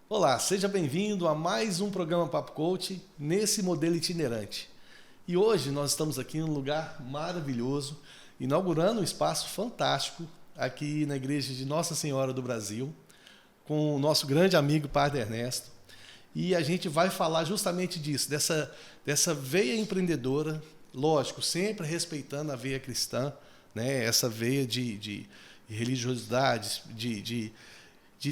Olá, seja bem-vindo a mais um programa Papo Coach nesse modelo itinerante. E hoje nós estamos aqui num lugar maravilhoso, inaugurando um espaço fantástico aqui na Igreja de Nossa Senhora do Brasil, com o nosso grande amigo Padre Ernesto. E a gente vai falar justamente disso, dessa veia empreendedora, lógico, sempre respeitando a veia cristã, né? Essa veia de religiosidade, de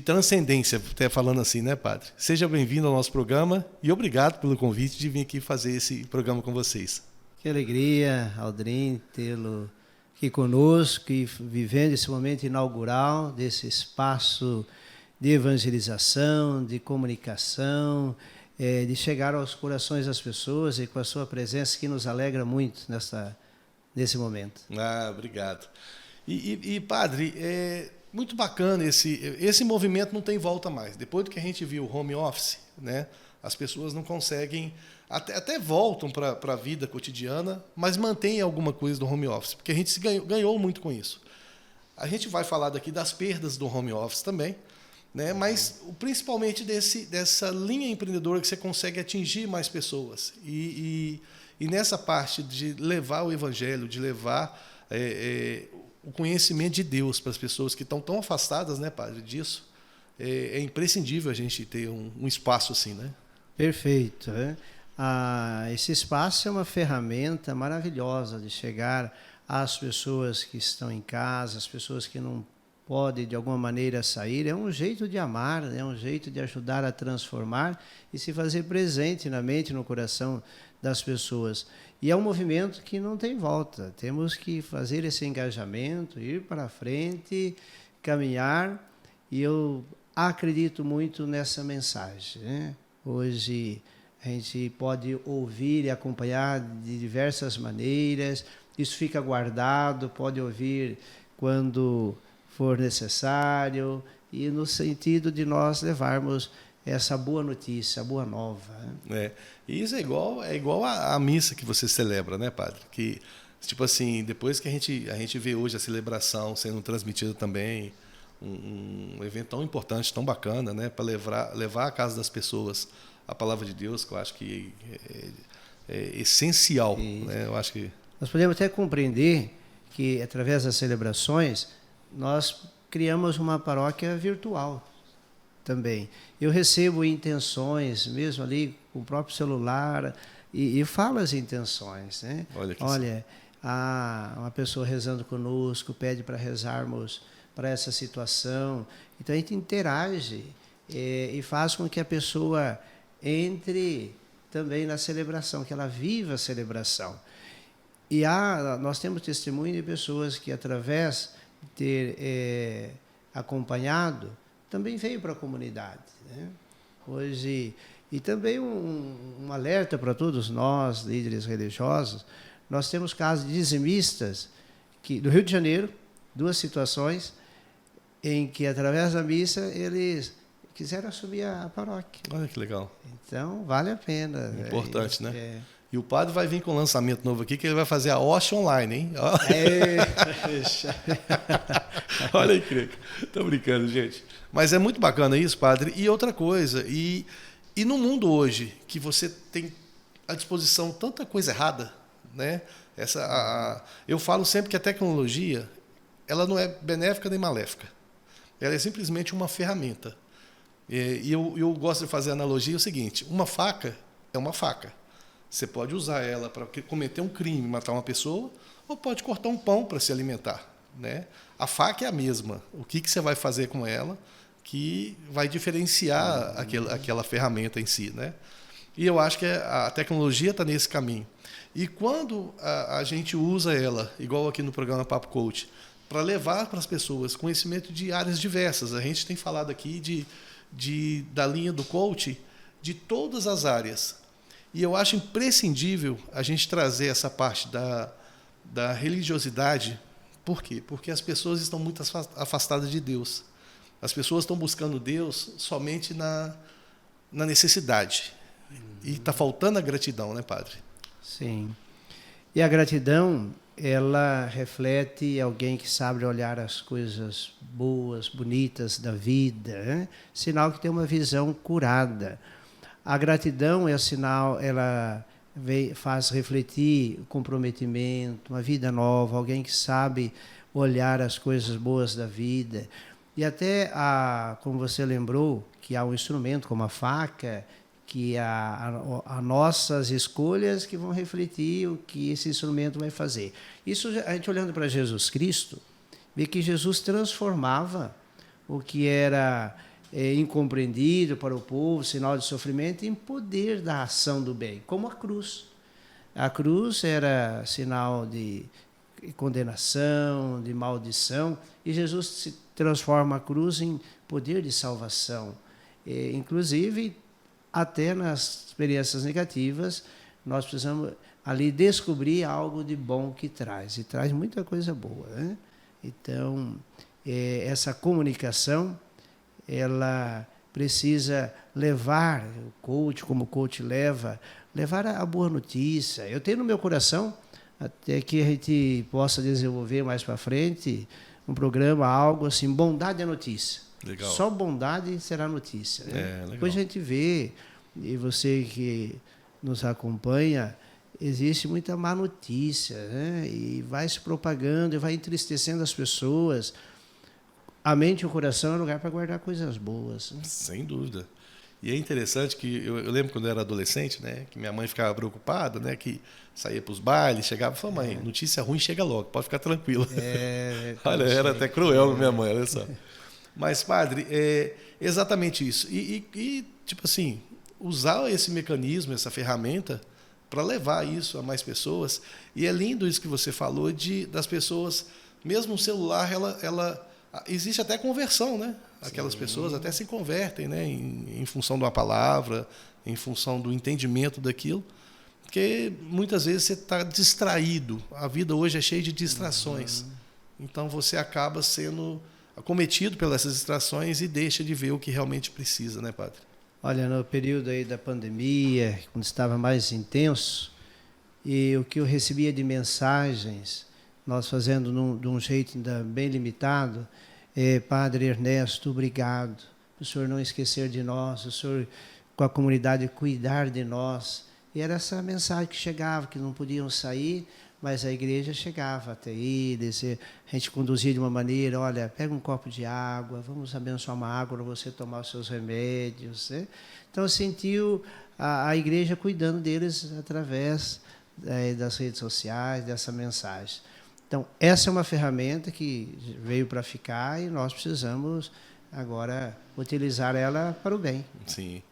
transcendência, até falando assim, né, Padre? Seja bem-vindo ao nosso programa e obrigado pelo convite de vir aqui fazer esse programa com vocês. Que alegria, Aldrin, tê-lo aqui conosco e vivendo esse momento inaugural desse espaço de evangelização, de comunicação, de chegar aos corações das pessoas e com a sua presença que nos alegra muito nesse momento. Obrigado. E Padre, muito bacana esse movimento não tem volta mais. Depois do que a gente viu o home office, né, as pessoas não conseguem, até voltam para a vida cotidiana, mas mantêm alguma coisa do home office, porque a gente ganhou muito com isso. A gente vai falar daqui das perdas do home office também, né, mas principalmente dessa linha empreendedora que você consegue atingir mais pessoas. E nessa parte de levar o evangelho, de levar o conhecimento de Deus para as pessoas que estão tão afastadas, né, Padre, disso, é imprescindível a gente ter um espaço assim, né? Perfeito. Esse espaço é uma ferramenta maravilhosa de chegar às pessoas que estão em casa, às pessoas que não podem de alguma maneira sair. É um jeito de amar, é um jeito de ajudar a transformar e se fazer presente na mente, no coração das pessoas. E é um movimento que não tem volta. Temos que fazer esse engajamento, ir para frente, caminhar. E eu acredito muito nessa mensagem, né? Hoje a gente pode ouvir e acompanhar de diversas maneiras. Isso fica guardado, pode ouvir quando for necessário e no sentido de nós levarmos essa boa notícia, a boa nova. E isso é igual a missa que você celebra, né, Padre? Que, tipo assim, depois que a gente vê hoje a celebração sendo transmitida também, um evento tão importante, tão bacana, né, para levar à casa das pessoas a palavra de Deus, que eu acho que é essencial, né? Eu acho que nós podemos até compreender que, através das celebrações, nós criamos uma paróquia virtual também. Eu recebo intenções, mesmo ali com o próprio celular, e falo as intenções, né? Olha, uma pessoa rezando conosco, pede para rezarmos para essa situação. Então a gente interage e faz com que a pessoa entre também na celebração, que ela viva a celebração. E nós temos testemunho de pessoas que, através de ter acompanhado, também veio para a comunidade, né? Hoje, e também um alerta para todos nós, líderes religiosos, nós temos casos de dizimistas do Rio de Janeiro, 2 situações, em que, através da missa, eles quiseram assumir a paróquia. Olha que legal. Então, vale a pena. Importante, né? E o Padre vai vir com um lançamento novo aqui, que ele vai fazer a hoste online, hein? Olha aí, Creca. Tô brincando, gente. Mas é muito bacana isso, Padre. E outra coisa, e no mundo hoje, que você tem à disposição tanta coisa errada, né? Eu falo sempre que a tecnologia, ela não é benéfica nem maléfica. Ela é simplesmente uma ferramenta. E eu gosto de fazer a analogia o seguinte: uma faca é uma faca. Você pode usar ela para cometer um crime, matar uma pessoa, ou pode cortar um pão para se alimentar, né? A faca é a mesma. O que você vai fazer com ela que vai diferenciar aquela ferramenta em si, né? E eu acho que a tecnologia está nesse caminho. E quando a gente usa ela, igual aqui no programa Papo Coach, para levar para as pessoas conhecimento de áreas diversas, a gente tem falado aqui da linha do coach de todas as áreas. E eu acho imprescindível a gente trazer essa parte da religiosidade. Por quê? Porque as pessoas estão muito afastadas de Deus. As pessoas estão buscando Deus somente na necessidade. E está faltando a gratidão, né, Padre? Sim. E a gratidão ela reflete alguém que sabe olhar as coisas boas, bonitas da vida, né? Sinal que tem uma visão curada. A gratidão é sinal, ela faz refletir o comprometimento, uma vida nova, alguém que sabe olhar as coisas boas da vida. E até, como você lembrou, que há um instrumento como a faca, que há nossas escolhas que vão refletir o que esse instrumento vai fazer. Isso, a gente olhando para Jesus Cristo, vê que Jesus transformava o que era incompreendido para o povo, sinal de sofrimento, em poder da ação do bem, como a cruz. A cruz era sinal de condenação, de maldição, e Jesus se transforma a cruz em poder de salvação. Inclusive, até nas experiências negativas, nós precisamos ali descobrir algo de bom que traz, e traz muita coisa boa, né? Então, essa comunicação, ela precisa levar, o coach, como o coach levar a boa notícia. Eu tenho no meu coração, até que a gente possa desenvolver mais para frente, um programa, algo assim, bondade é notícia. Legal. Só bondade será notícia, né? Legal. Depois a gente vê, e você que nos acompanha, existe muita má notícia, né? E vai se propagando, e vai entristecendo as pessoas. A mente e o coração é lugar para guardar coisas boas, né? Sem dúvida. E é interessante que eu lembro quando eu era adolescente, né, que minha mãe ficava preocupada, né, que saía para os bailes, chegava e falava, mãe, notícia ruim chega logo, pode ficar tranquila. Olha, era até cruel minha mãe, olha só. Mas, padre, é exatamente isso. E, tipo assim, usar esse mecanismo, essa ferramenta, para levar isso a mais pessoas. E é lindo isso que você falou das pessoas, mesmo o celular, ela existe até conversão, né? Aquelas pessoas até se convertem, né? Em função de uma palavra, em função do entendimento daquilo. Porque muitas vezes você está distraído. A vida hoje é cheia de distrações. Então você acaba sendo acometido pelas distrações e deixa de ver o que realmente precisa, né, padre? Olha, no período aí da pandemia, quando estava mais intenso, e o que eu recebia de mensagens, nós fazendo de um jeito ainda bem limitado, Padre Ernesto, obrigado, o senhor não esquecer de nós, o senhor com a comunidade cuidar de nós. E era essa mensagem que chegava, que não podiam sair, mas a igreja chegava até aí, a gente conduzia de uma maneira, olha, pega um copo de água, vamos abençoar uma água para você tomar os seus remédios, né? Então sentiu a igreja cuidando deles através das redes sociais, dessa mensagem. Então, essa é uma ferramenta que veio para ficar e nós precisamos agora utilizar ela para o bem. Sim.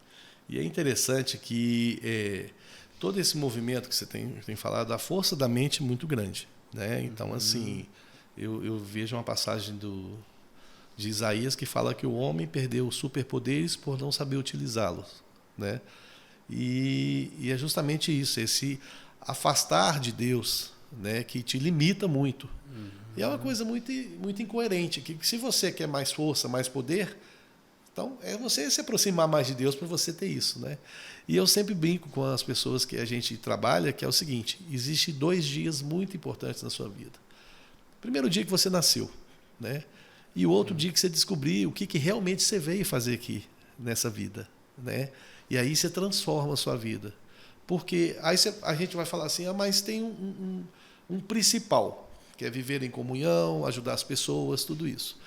E é interessante que todo esse movimento que você tem falado, a força da mente é muito grande, né? Então, assim, eu vejo uma passagem de Isaías que fala que o homem perdeu os superpoderes por não saber utilizá-los, né? E é justamente isso, esse afastar de Deus, né, que te limita muito. E é uma coisa muito, muito incoerente, que se você quer mais força, mais poder, então é você se aproximar mais de Deus para você ter isso, né? E eu sempre brinco com as pessoas que a gente trabalha, que é o seguinte, existe 2 dias muito importantes na sua vida. Primeiro dia que você nasceu, né? E o outro dia que você descobriu o que realmente você veio fazer aqui nessa vida, né? E aí você transforma a sua vida. Porque aí a gente vai falar assim, mas tem um principal, que é viver em comunhão, ajudar as pessoas, tudo isso.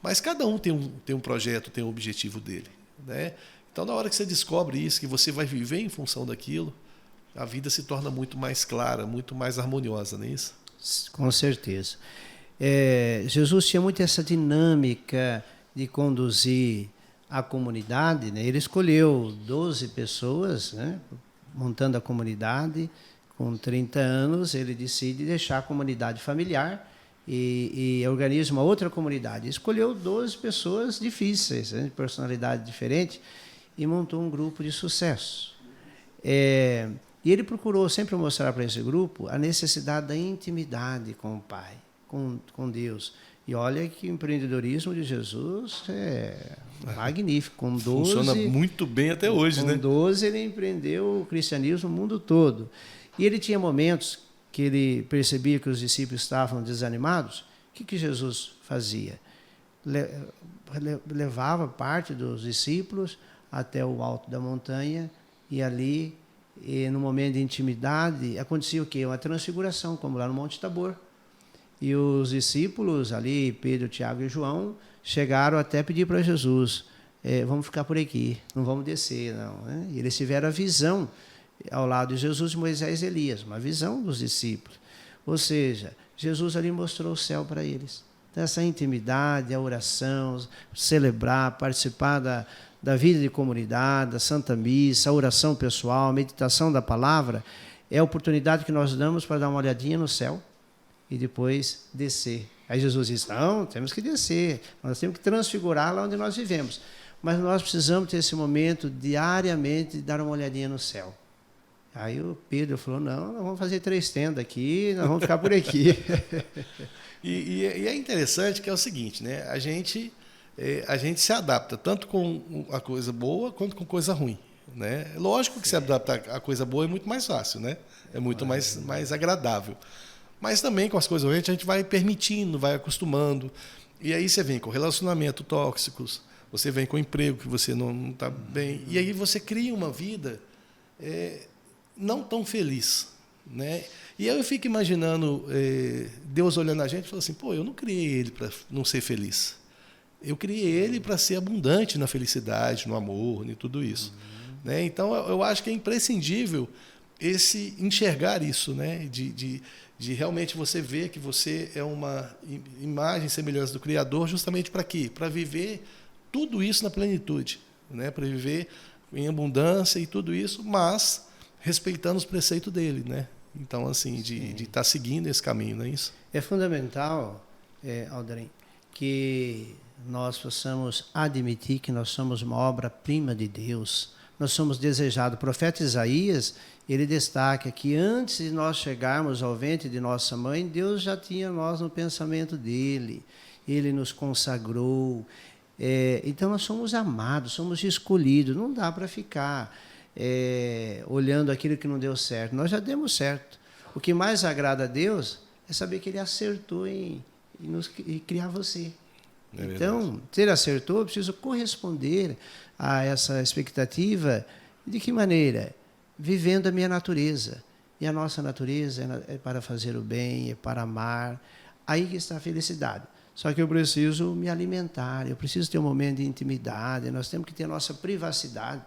Mas cada um tem um projeto, tem um objetivo dele, né? Então, na hora que você descobre isso, que você vai viver em função daquilo, a vida se torna muito mais clara, muito mais harmoniosa, não é isso? Com certeza. Jesus tinha muito essa dinâmica de conduzir a comunidade, né? Ele escolheu 12 pessoas, né? Montando a comunidade. Com 30 anos, ele decide deixar a comunidade familiar e organiza uma outra comunidade. Escolheu 12 pessoas difíceis, né? De personalidade diferente, e montou um grupo de sucesso. E ele procurou sempre mostrar para esse grupo a necessidade da intimidade com o Pai, com Deus. E olha que o empreendedorismo de Jesus é magnífico. Com 12, funciona muito bem até hoje, né? Com 12 ele empreendeu o cristianismo no mundo todo. E ele tinha momentos que ele percebia que os discípulos estavam desanimados, o que Jesus fazia? Levava parte dos discípulos até o alto da montanha e ali, no momento de intimidade, acontecia o quê? Uma transfiguração, como lá no Monte Tabor. E os discípulos ali, Pedro, Tiago e João, chegaram até pedir para Jesus, vamos ficar por aqui, não vamos descer, não. Né? E eles tiveram a visão ao lado de Jesus, Moisés e Elias, uma visão dos discípulos. Ou seja, Jesus ali mostrou o céu para eles. Então, essa intimidade, a oração, celebrar, participar da vida de comunidade, da Santa Missa, a oração pessoal, a meditação da palavra, é a oportunidade que nós damos para dar uma olhadinha no céu e depois descer. Aí Jesus diz, não, temos que descer, nós temos que transfigurar lá onde nós vivemos. Mas nós precisamos ter esse momento diariamente de dar uma olhadinha no céu. Aí o Pedro falou, não, nós vamos fazer 3 tendas aqui, nós vamos ficar por aqui. E é interessante que é o seguinte, né? A gente se adapta tanto com a coisa boa quanto com coisa ruim, né? Lógico que se adaptar à coisa boa é muito mais fácil, né? É muito mais agradável. Mas também com as coisas ruins a gente vai permitindo, vai acostumando. E aí você vem com relacionamentos tóxicos, você vem com emprego que você não está bem. E aí você cria uma vida não tão feliz, né? E aí eu fico imaginando Deus olhando a gente e falando assim, pô, eu não criei ele para não ser feliz. Eu criei ele para ser abundante na felicidade, no amor, em tudo isso. Né? Então, eu acho que é imprescindível enxergar isso, né? De realmente você ver que você é uma imagem e semelhança do Criador, justamente para quê? Para viver tudo isso na plenitude, né? Para viver em abundância e tudo isso, mas respeitando os preceitos dele, né? Então, assim, de estar seguindo esse caminho, não é isso? É fundamental, Aldrin, que nós possamos admitir que nós somos uma obra-prima de Deus. Nós somos desejados. O profeta Isaías, ele destaca que antes de nós chegarmos ao ventre de nossa mãe, Deus já tinha nós no pensamento dele. Ele nos consagrou. Então, nós somos amados, somos escolhidos. Não dá para ficar olhando aquilo que não deu certo. Nós já demos certo. O que mais agrada a Deus é saber que ele acertou em criar você. Então, se ele acertou, eu preciso corresponder a essa expectativa. De que maneira? Vivendo a minha natureza. E a nossa natureza é para fazer o bem, é para amar. Aí que está a felicidade. Só que eu preciso me alimentar, eu preciso ter um momento de intimidade, nós temos que ter a nossa privacidade.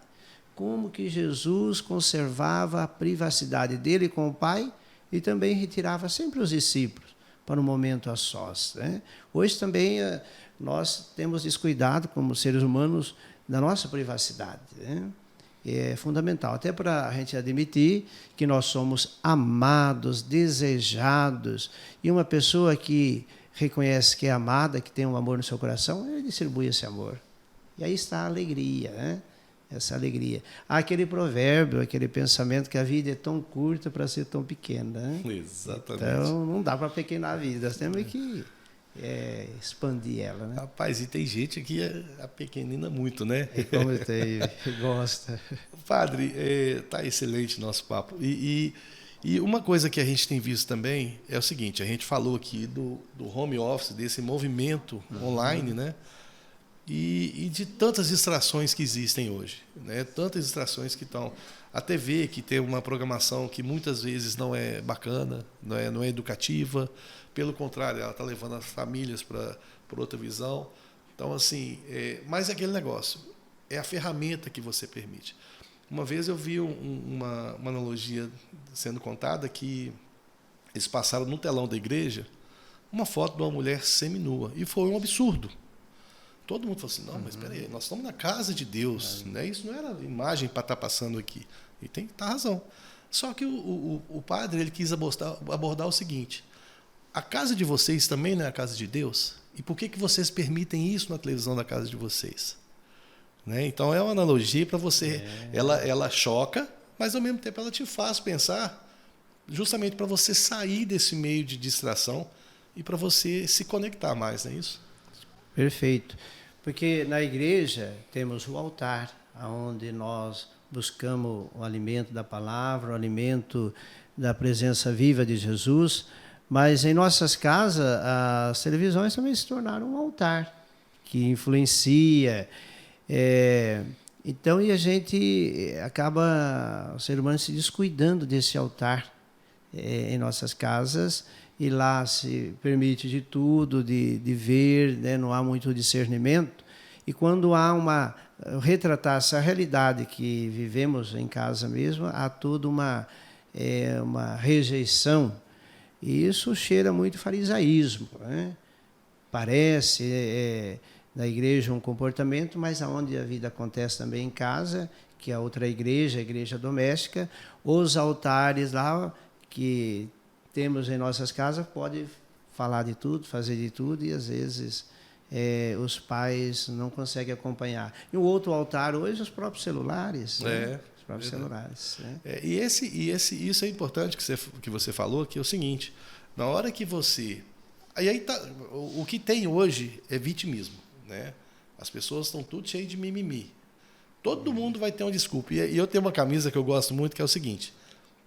Como que Jesus conservava a privacidade dele com o Pai e também retirava sempre os discípulos para um momento a sós. Né? Hoje também nós temos descuidado, como seres humanos, da nossa privacidade. Né? É fundamental, até para a gente admitir que nós somos amados, desejados, e uma pessoa que reconhece que é amada, que tem um amor no seu coração, ele distribui esse amor. E aí está a alegria, né? Essa alegria. Há aquele provérbio, aquele pensamento que a vida é tão curta para ser tão pequena. Né? Exatamente. Então, não dá para pequenar a vida, nós temos que expandir ela. Né? Rapaz, e tem gente que apequenina muito, né? Como tem, gosta. Padre, tá excelente nosso papo. E uma coisa que a gente tem visto também é o seguinte, a gente falou aqui do home office, desse movimento online, né? E de tantas distrações que existem hoje, né? Tantas distrações que estão... A TV, que tem uma programação que muitas vezes não é bacana, não é educativa, pelo contrário, ela está levando as famílias para outra visão. Então, assim, mas é aquele negócio, é a ferramenta que você permite. Uma vez eu vi uma analogia sendo contada que eles passaram no telão da igreja uma foto de uma mulher seminua, e foi um absurdo. Todo mundo falou assim, não, mas espera aí, nós estamos na casa de Deus, né? Isso não era imagem para estar passando aqui. E tem que estar razão. Só que o padre ele quis abordar o seguinte, a casa de vocês também não é a casa de Deus? E por que vocês permitem isso na televisão da casa de vocês? Né? Então é uma analogia para você, ela choca, mas ao mesmo tempo ela te faz pensar, justamente para você sair desse meio de distração e para você se conectar mais, não é isso? Perfeito. Porque na igreja temos o altar, onde nós buscamos o alimento da palavra, o alimento da presença viva de Jesus, mas em nossas casas as televisões também se tornaram um altar que influencia. Então, e a gente acaba, o ser humano se descuidando desse altar em nossas casas, e lá se permite de tudo, de ver, né? Não há muito discernimento. E quando há retratar essa realidade que vivemos em casa mesmo, há toda uma rejeição. E isso cheira muito farisaísmo, né? Parece na igreja um comportamento, mas aonde a vida acontece também em casa, que é a outra igreja, a igreja doméstica, os altares lá que temos em nossas casas, pode falar de tudo, fazer de tudo, e às vezes os pais não conseguem acompanhar. E o outro altar hoje, os próprios celulares. Né? Os próprios celulares. Né? Isso é importante que você falou, que é o seguinte, na hora que você... Aí tá, o que tem hoje é vitimismo. Né? As pessoas estão tudo cheias de mimimi. Todo mundo vai ter uma desculpa. E eu tenho uma camisa que eu gosto muito, que é o seguinte: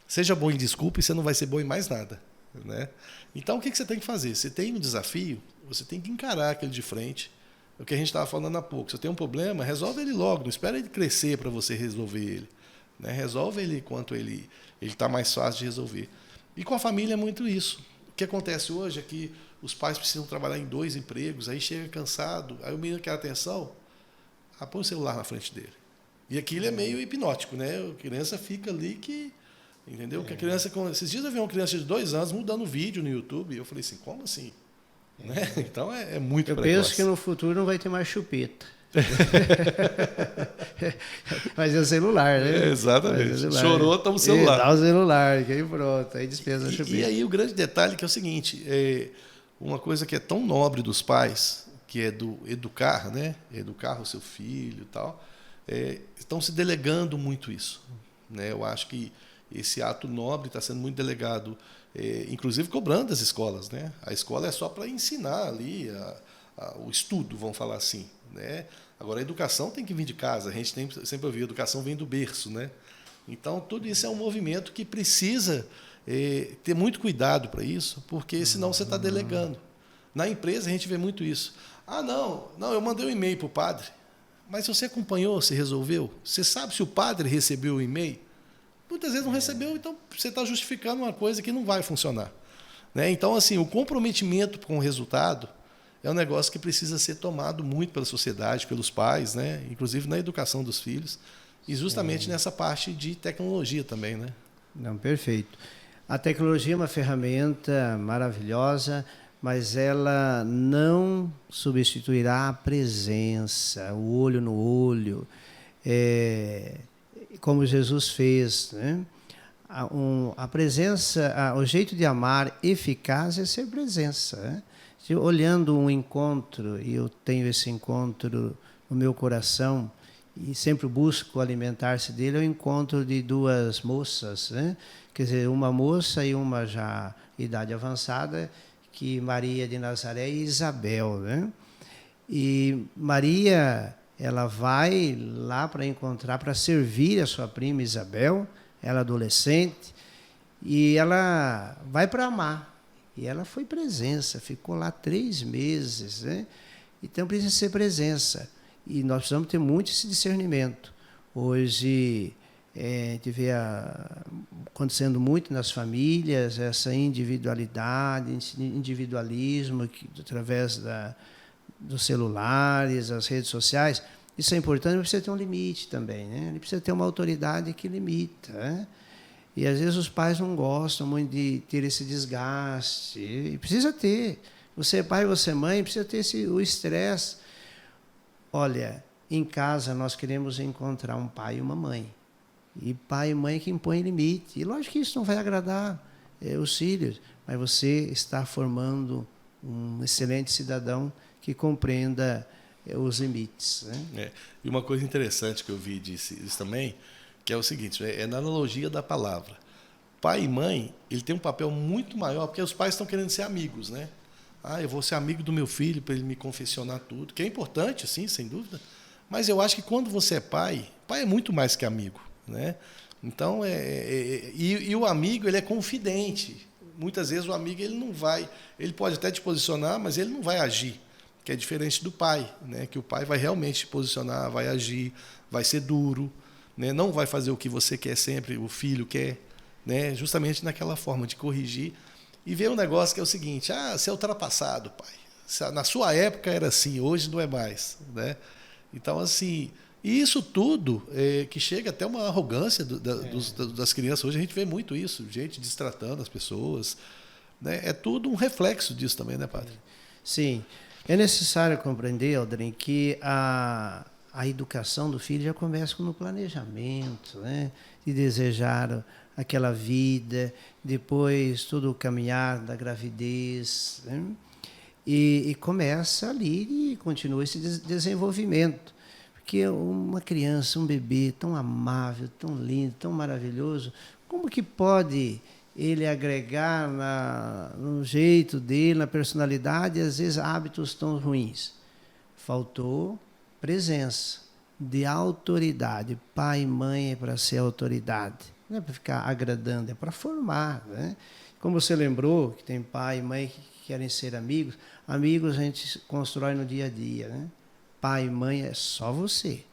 seja bom em desculpa e você não vai ser bom em mais nada. Né? Então, o que você tem que fazer? Você tem um desafio, você tem que encarar aquele de frente. É o que a gente estava falando há pouco. Se você tem um problema, resolve ele logo. Não espera ele crescer para você resolver ele. Né? Resolve ele enquanto ele está mais fácil de resolver. E com a família é muito isso. O que acontece hoje é que os pais precisam trabalhar em 2 empregos, aí chega cansado, aí o menino quer atenção, põe o celular na frente dele. E aquilo é meio hipnótico, né? A criança fica ali que... Entendeu? Que a criança... Esses dias eu vi uma criança de 2 anos mudando vídeo no YouTube, e eu falei assim, como assim? Né? Então é muito precoce. Eu penso que no futuro não vai ter mais chupeta. Mas é o celular, né? Exatamente. Celular. Chorou, toma o celular. Dá o celular, que aí pronto, aí dispensa a chupeta. E aí o grande detalhe que é o seguinte, uma coisa que é tão nobre dos pais, que é do educar, né? Educar o seu filho e tal, estão se delegando muito isso. Né? Eu acho que esse ato nobre está sendo muito delegado, inclusive cobrando das escolas. Né? A escola é só para ensinar ali o estudo, vamos falar assim. Né? Agora, a educação tem que vir de casa. A gente sempre ouviu, a educação vem do berço. Né? Então, tudo isso é um movimento que precisa ter muito cuidado para isso, porque senão você está delegando. Na empresa, a gente vê muito isso. Não, eu mandei um e-mail para o padre, mas você acompanhou, você resolveu? Você sabe se o padre recebeu o e-mail? Muitas vezes não recebeu, então você está justificando uma coisa que não vai funcionar. Né? Então, assim, o comprometimento com o resultado é um negócio que precisa ser tomado muito pela sociedade, pelos pais, né? Inclusive na educação dos filhos, e justamente nessa parte de tecnologia também. Né? Não, perfeito. A tecnologia é uma ferramenta maravilhosa, mas ela não substituirá a presença, o olho no olho, como Jesus fez. Né? A presença, o jeito de amar eficaz é ser presença. Né? Olhando um encontro, e eu tenho esse encontro no meu coração, e sempre busco alimentar-se dele, é o encontro de 2 moças, né? Quer dizer, uma moça e uma já idade avançada, que Maria de Nazaré e Isabel. Né? E Maria, ela vai lá para encontrar, para servir a sua prima Isabel, ela adolescente, e ela vai para amar. E ela foi presença, ficou lá 3 meses. Né? Então precisa ser presença. E nós precisamos ter muito esse discernimento. Hoje, a gente vê acontecendo muito nas famílias, essa individualidade, esse individualismo, através dos celulares, as redes sociais. Isso é importante, mas precisa ter um limite também. Né? Ele precisa ter uma autoridade que limita. Né? E às vezes os pais não gostam muito de ter esse desgaste. E precisa ter. Você é pai, você é mãe, precisa ter o estresse. Olha, em casa nós queremos encontrar um pai e uma mãe. E pai e mãe que impõem limite. E lógico que isso não vai agradar os filhos, mas você está formando um excelente cidadão que compreenda os limites. Né? E uma coisa interessante que eu vi disso também, que é o seguinte, na analogia da palavra. Pai e mãe, ele tem um papel muito maior, porque os pais estão querendo ser amigos, né? Eu vou ser amigo do meu filho para ele me confessionar tudo, que é importante, sim, sem dúvida, Mas eu acho que quando você é pai, pai é muito mais que amigo, né? Então, e o amigo, ele é confidente. Muitas vezes o amigo, ele não vai, ele pode até te posicionar, mas ele não vai agir, que é diferente do pai, né? Que o pai vai realmente te posicionar, vai agir, vai ser duro, né? Não vai fazer o que você quer sempre, o filho quer, né? Justamente naquela forma de corrigir e ver um negócio que é o seguinte: você é ultrapassado, pai. Na sua época era assim, hoje não é mais, né? Então, assim, e isso tudo que chega até uma arrogância das crianças. Hoje a gente vê muito isso, gente destratando as pessoas, né? É tudo um reflexo disso também, né, padre? Sim. É necessário compreender, Aldrin, que a educação do filho já começa no planejamento, né? De desejar aquela vida, depois todo o caminhar da gravidez, né? E começa ali e continua esse desenvolvimento. Porque uma criança, um bebê tão amável, tão lindo, tão maravilhoso, como que pode ele agregar no jeito dele, na personalidade, às vezes hábitos tão ruins? Faltou presença de autoridade. Pai e mãe é para ser autoridade, não é para ficar agradando, é para formar, né? Como você lembrou que tem pai e mãe que querem ser amigos, amigos a gente constrói no dia a dia, né? Pai e mãe é só você,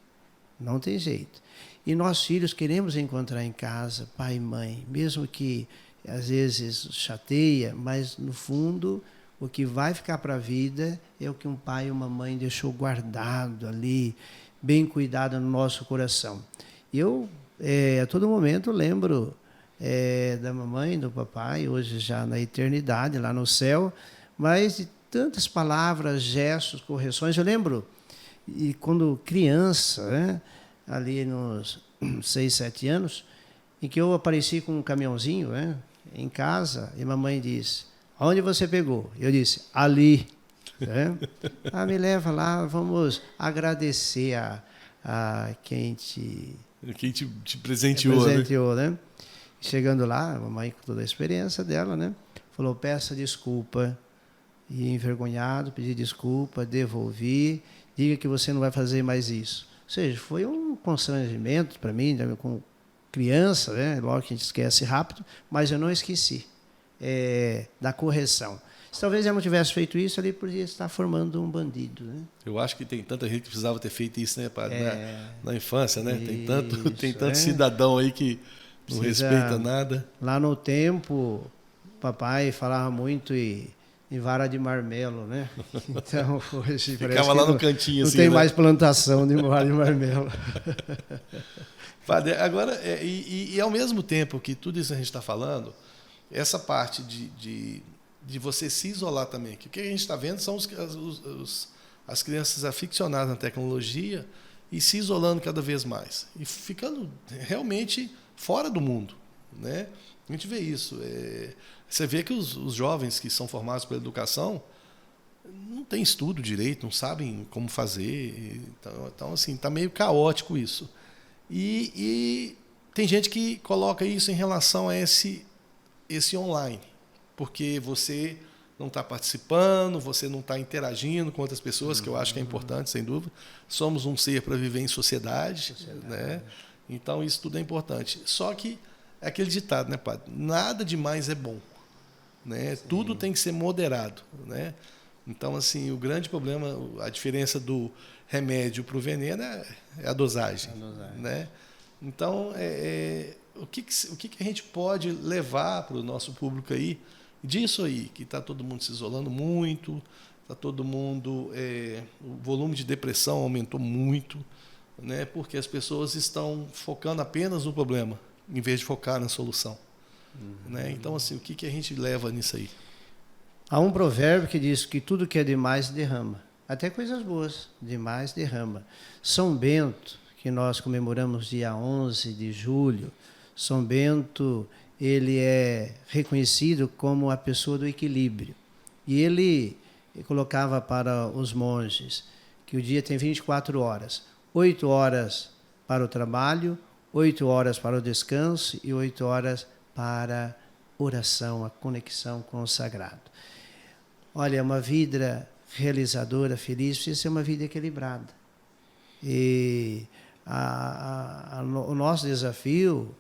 não tem jeito. E nós filhos queremos encontrar em casa pai e mãe, mesmo que às vezes chateia, mas no fundo o que vai ficar para a vida é o que um pai e uma mãe deixou guardado ali, bem cuidado no nosso coração. Eu, a todo momento, lembro da mamãe e do papai, hoje já na eternidade, lá no céu, mas de tantas palavras, gestos, correções. Eu lembro, e quando criança, né, ali nos 6, 7 anos, em que eu apareci com um caminhãozinho, né, em casa, e mamãe disse: "Onde você pegou?" Eu disse: "Ali." Né? Me leva lá, vamos agradecer a quem te presenteou, né? Chegando lá, a mamãe, com toda a experiência dela, né, falou: "Peça desculpa." E envergonhado, pedi desculpa, devolvi, diga que você não vai fazer mais isso. Ou seja, foi um constrangimento para mim, né, com criança, né? Logo que a gente esquece rápido, mas eu não esqueci da correção. Se talvez eu não tivesse feito isso, ele podia estar formando um bandido, né? Eu acho que tem tanta gente que precisava ter feito isso, né, padre? Na infância, né? Isso, tem tanto cidadão aí que não respeita nada. Lá no tempo, papai falava muito em vara de marmelo, né? Então, hoje ficava lá no cantinho, não assim, tem né? mais plantação de vara de marmelo. Padre, agora, e ao mesmo tempo que tudo isso a gente está falando, essa parte de você se isolar também, que o que a gente está vendo são as crianças aficionadas na tecnologia e se isolando cada vez mais, e ficando realmente fora do mundo, né? A gente vê isso. Você vê que os jovens que são formados pela educação não têm estudo direito, não sabem como fazer. Então assim, está meio caótico isso. E tem gente que coloca isso em relação a esse online, porque você não está participando, você não está interagindo com outras pessoas, que eu acho que é importante, sem dúvida. Somos um ser para viver em sociedade, né? Então isso tudo é importante. Só que é aquele ditado, né, padre? Nada demais é bom, né? Tudo tem que ser moderado, né? Então, assim, o grande problema, a diferença do remédio para o veneno é a dosagem, né? Então, o que a gente pode levar para o nosso público aí disso aí, que está todo mundo se isolando muito, está todo mundo, o volume de depressão aumentou muito, né? Porque as pessoas estão focando apenas no problema, em vez de focar na solução, né? Então, assim, o que a gente leva nisso aí? Há um provérbio que diz que tudo que é demais derrama. Até coisas boas, demais derrama. São Bento, que nós comemoramos dia 11 de julho, São Bento, ele é reconhecido como a pessoa do equilíbrio. E ele colocava para os monges que o dia tem 24 horas. 8 horas para o trabalho, 8 horas para o descanso e 8 horas para oração, a conexão com o sagrado. Olha, uma vida realizadora, feliz, precisa ser uma vida equilibrada. E o nosso desafio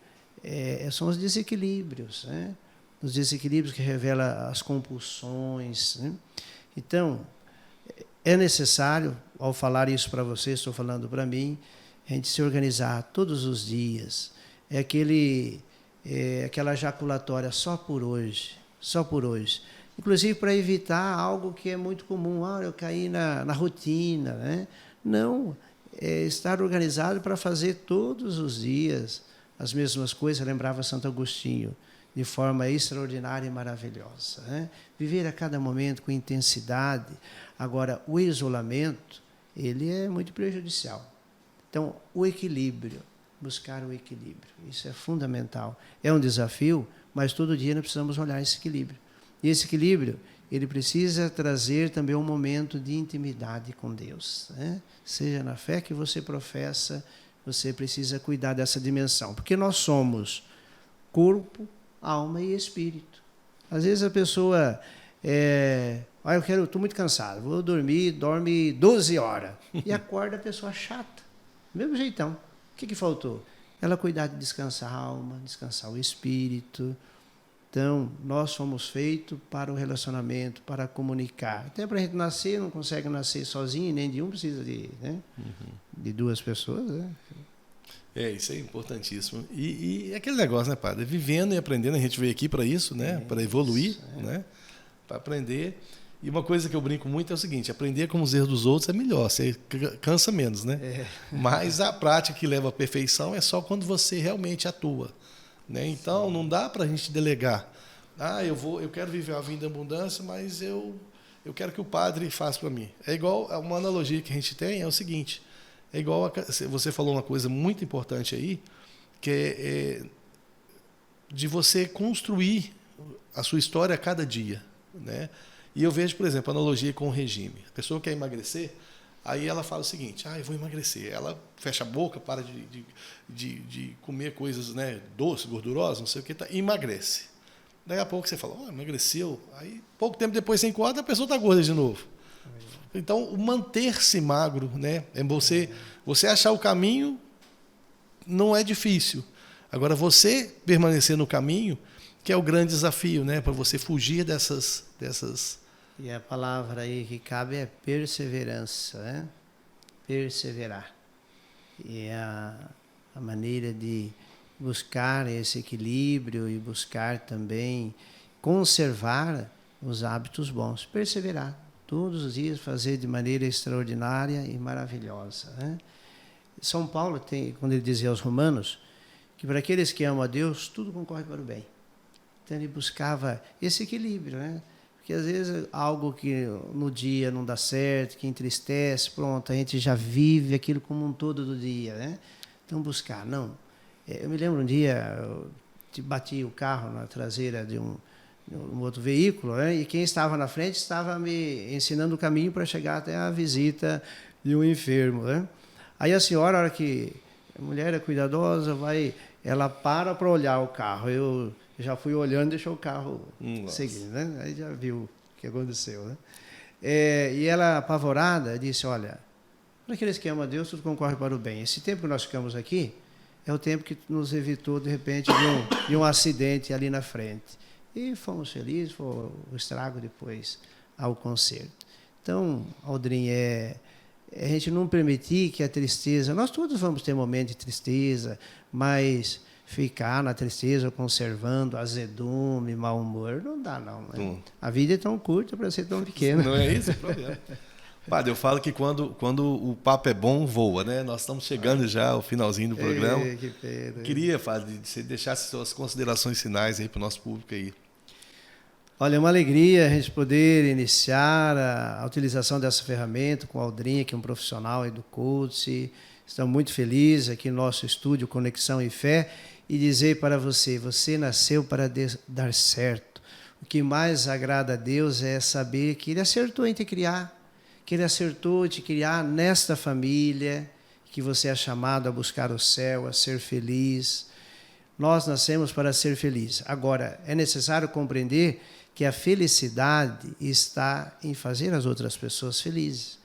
são os desequilíbrios, né? Os desequilíbrios que revelam as compulsões, né? Então, é necessário, ao falar isso para você, estou falando para mim, a gente se organizar todos os dias. Aquela jaculatória só por hoje, só por hoje. Inclusive para evitar algo que é muito comum, eu caí na rotina, né? Não, estar organizado para fazer todos os dias as mesmas coisas, lembrava Santo Agostinho, de forma extraordinária e maravilhosa, né? Viver a cada momento com intensidade. Agora, o isolamento, ele é muito prejudicial. Então, o equilíbrio, buscar o equilíbrio, isso é fundamental. É um desafio, mas todo dia nós precisamos olhar esse equilíbrio. E esse equilíbrio, ele precisa trazer também um momento de intimidade com Deus, né? Seja na fé que você professa, você precisa cuidar dessa dimensão, porque nós somos corpo, alma e espírito. Às vezes a pessoa estou muito cansado, vou dormir, dorme 12 horas e acorda a pessoa chata, do mesmo jeitão. O que faltou? Ela cuidar de descansar a alma, descansar o espírito. Então, nós fomos feitos para o relacionamento, para comunicar. Até para a gente nascer, não consegue nascer sozinho, nem de um, precisa de duas pessoas, né? Isso é importantíssimo. E aquele negócio, né, padre? Vivendo e aprendendo, a gente veio aqui para isso, né? Para evoluir, né? Para aprender. E uma coisa que eu brinco muito é o seguinte: aprender com os erros dos outros é melhor, você cansa menos, né? Mas a prática que leva à perfeição é só quando você realmente atua, né? Então, não dá para a gente delegar. Eu quero viver a vida em abundância, mas eu quero que o padre faça para mim. É igual, uma analogia que a gente tem é o seguinte: é igual você falou uma coisa muito importante aí, que é de você construir a sua história a cada dia, né? E eu vejo, por exemplo, a analogia com o regime. A pessoa quer emagrecer, aí ela fala o seguinte: eu vou emagrecer. Ela fecha a boca, para de comer coisas, né, doces, gordurosas, não sei o que, e emagrece. Daí a pouco você fala, emagreceu. Aí, pouco tempo depois você encontra, a pessoa está gorda de novo. Então, o manter-se magro, né, é você achar o caminho não é difícil. Agora, você permanecer no caminho, que é o grande desafio, né, para você fugir dessas... E a palavra aí que cabe é perseverança, né? Perseverar. E é a maneira de buscar esse equilíbrio e buscar também conservar os hábitos bons. Perseverar. Todos os dias fazer de maneira extraordinária e maravilhosa, né? São Paulo quando ele dizia aos romanos, que para aqueles que amam a Deus, tudo concorre para o bem. Então ele buscava esse equilíbrio, né? Porque às vezes algo que no dia não dá certo, que entristece, pronto, a gente já vive aquilo como um todo do dia, né? Então buscar, não. Eu me lembro um dia, eu bati o carro na traseira de um outro veículo, né? E quem estava na frente estava me ensinando o caminho para chegar até a visita de um enfermo, né? Aí a senhora, a hora que a mulher é cuidadosa, ela para olhar o carro. Eu já fui olhando e deixou o carro seguir, né? Aí já viu o que aconteceu, né? E ela, apavorada, disse, olha, para aqueles que amam a Deus, tudo concorre para o bem. Esse tempo que nós ficamos aqui é o tempo que nos evitou, de repente, de um acidente ali na frente. E fomos felizes, foi o estrago depois ao conserto. Então, Aldrin, a gente não permitir que a tristeza... Nós todos vamos ter momentos de tristeza, mas ficar na tristeza, conservando azedume, mau humor, não dá, não. Né? A vida é tão curta para ser tão pequena. Não é isso o problema. Padre, eu falo que quando o papo é bom, voa, né? Nós estamos chegando já ao finalzinho do programa. Que pena. Queria, Padre, que você deixasse suas considerações finais aí para o nosso público aí. Olha, é uma alegria a gente poder iniciar a utilização dessa ferramenta com o Aldrin, que é um profissional aí do coaching. Estamos muito felizes aqui no nosso estúdio Conexão e Fé e dizer para você, você nasceu para dar certo. O que mais agrada a Deus é saber que Ele acertou em te criar, que Ele acertou em te criar nesta família, que você é chamado a buscar o céu, a ser feliz. Nós nascemos para ser felizes. Agora, é necessário compreender que a felicidade está em fazer as outras pessoas felizes.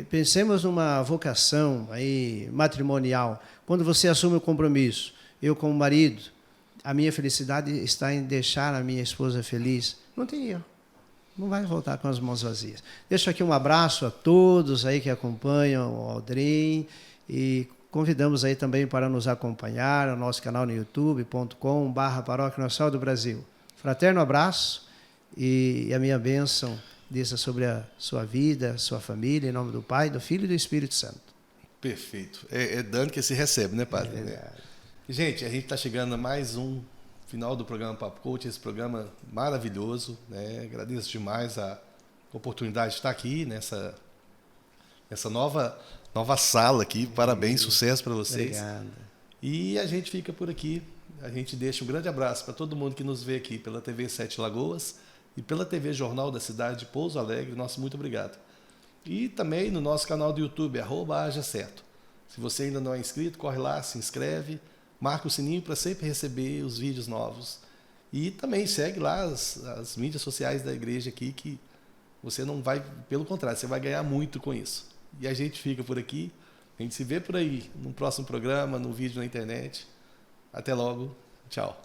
Pensemos numa vocação aí matrimonial. Quando você assume o compromisso, eu como marido, a minha felicidade está em deixar a minha esposa feliz. Não tem erro. Não vai voltar com as mãos vazias. Deixo aqui um abraço a todos aí que acompanham o Aldrin e convidamos aí também para nos acompanhar no nosso canal no youtube.com/Paróquia Nossa Senhora do Brasil. Fraterno abraço e a minha bênção desça sobre a sua vida, sua família, em nome do Pai, do Filho e do Espírito Santo. Perfeito. É dando que se recebe, né, Padre? Gente, a gente está chegando a mais um final do programa Papo Coach, esse programa maravilhoso, né? Agradeço demais a oportunidade de estar aqui nessa nova sala aqui. Parabéns, sucesso para vocês. Obrigado. E a gente fica por aqui. A gente deixa um grande abraço para todo mundo que nos vê aqui pela TV Sete Lagoas e pela TV Jornal da Cidade de Pouso Alegre. Nosso muito obrigado. E também no nosso canal do YouTube, @hajacerto. Se você ainda não é inscrito, corre lá, se inscreve, marca o sininho para sempre receber os vídeos novos. E também segue lá as mídias sociais da igreja aqui, que você não vai, pelo contrário, você vai ganhar muito com isso. E a gente fica por aqui. A gente se vê por aí, no próximo programa, no vídeo na internet. Até logo. Tchau.